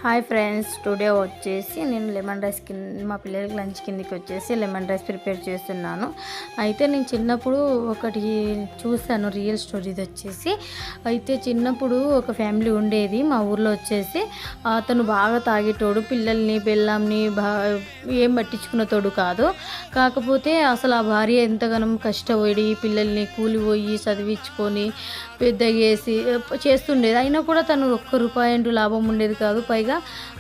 Hi friends, today వచ్చేసి నేను lemon rice మా పిల్లలకి లంచ్ కిందకి వచ్చేసి లెమన్ రైస్ ప్రిపేర్ చేస్తున్నాను. అయితే నేను చిన్నప్పుడు ఒకటి చూశాను, రియల్ స్టోరీ ఇది వచ్చేసి. అయితే చిన్నప్పుడు ఒక ఫ్యామిలీ ఉండేది మా ఊర్లో వచ్చేసి. అతను బాగా తాగేటోడు, పిల్లల్ని పెళ్ళాంని ఏం పట్టించుకునేతోడు కాదు. కాకపోతే అసలు ఆ భార్య ఎంతగానో కష్టపడి పిల్లల్ని కూలిపోయి చదివించుకొని పెద్దగా చేస్తుండేది. అయినా కూడా తను ₹1 అంటూ లాభం ఉండేది కాదు. పైగా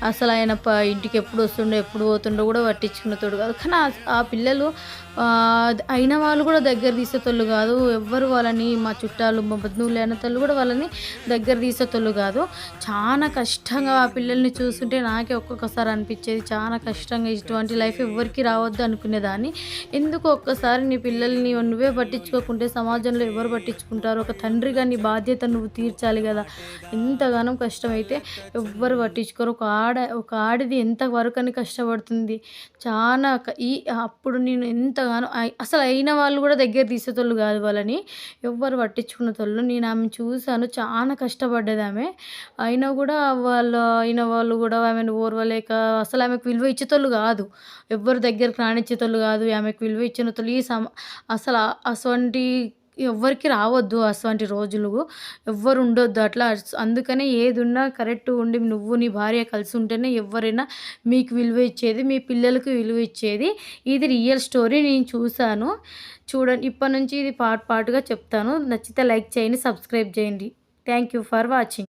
అసలు ఆయన ఇంటికి ఎప్పుడు వస్తుండో ఎప్పుడు పోతుండో కూడా పట్టించుకునేతోడు కాదు. కానీ ఆ పిల్లలు అయిన వాళ్ళు కూడా దగ్గర తీసేటోళ్ళు కాదు. ఎవ్వరు వాళ్ళని, మా చుట్టాలు మా బంధువులు అయినతోళ్ళు కూడా వాళ్ళని దగ్గర తీసేటోళ్ళు కాదు. చాలా కష్టంగా ఆ పిల్లల్ని చూస్తుంటే నాకే ఒక్కొక్కసారి అనిపించేది, చాలా కష్టంగా, ఇటువంటి లైఫ్ ఎవ్వరికి రావద్దు అనుకునేదాన్ని. ఎందుకు ఒక్కసారి నీ పిల్లల్ని నువ్వే పట్టించుకోకుంటే సమాజంలో ఎవరు పట్టించుకుంటారు? ఒక తండ్రిగా నీ బాధ్యత నువ్వు తీర్చాలి కదా. ఎంతగానో కష్టమైతే ఎవ్వరు పట్టించుకోరు. ఒక ఆడిది ఎంతవరకని కష్టపడుతుంది. చాలా అప్పుడు నేను ఎంతగానో అసలు అయిన వాళ్ళు కూడా దగ్గర తీసేటోళ్ళు కాదు వాళ్ళని, ఎవ్వరు పట్టించుకునేటోళ్ళు. నేను ఆమెను చూశాను, చాలా కష్టపడ్డది ఆమె. అయినా కూడా అయిన వాళ్ళు కూడా ఆమెను ఓర్వలేక అసలు ఆమెకు విలువ ఇచ్చేటోళ్ళు కాదు. ఎవ్వరు దగ్గరికి రానిచ్చేటోళ్ళు కాదు. ఆమెకు విలువ ఇచ్చినతోళ్ళు అసలు అసొంటి ఎవ్వరికి రావద్దు. అసంటి రోజులు ఎవ్వరు ఉండొద్దు అట్లా. అందుకనే ఏదున్నా కరెక్ట్ ఉండి నువ్వు నీ భార్య కలిసి ఉంటేనే ఎవరైనా మీకు విలువ ఇచ్చేది, మీ పిల్లలకు విలువ ఇచ్చేది. ఇది రియల్ స్టోరీ, నేను చూశాను. చూడండి, ఇప్పటి నుంచి ఇది పార్ట్గా చెప్తాను. నచ్చితే లైక్ చేయండి, సబ్స్క్రైబ్ చేయండి. Thank you for watching.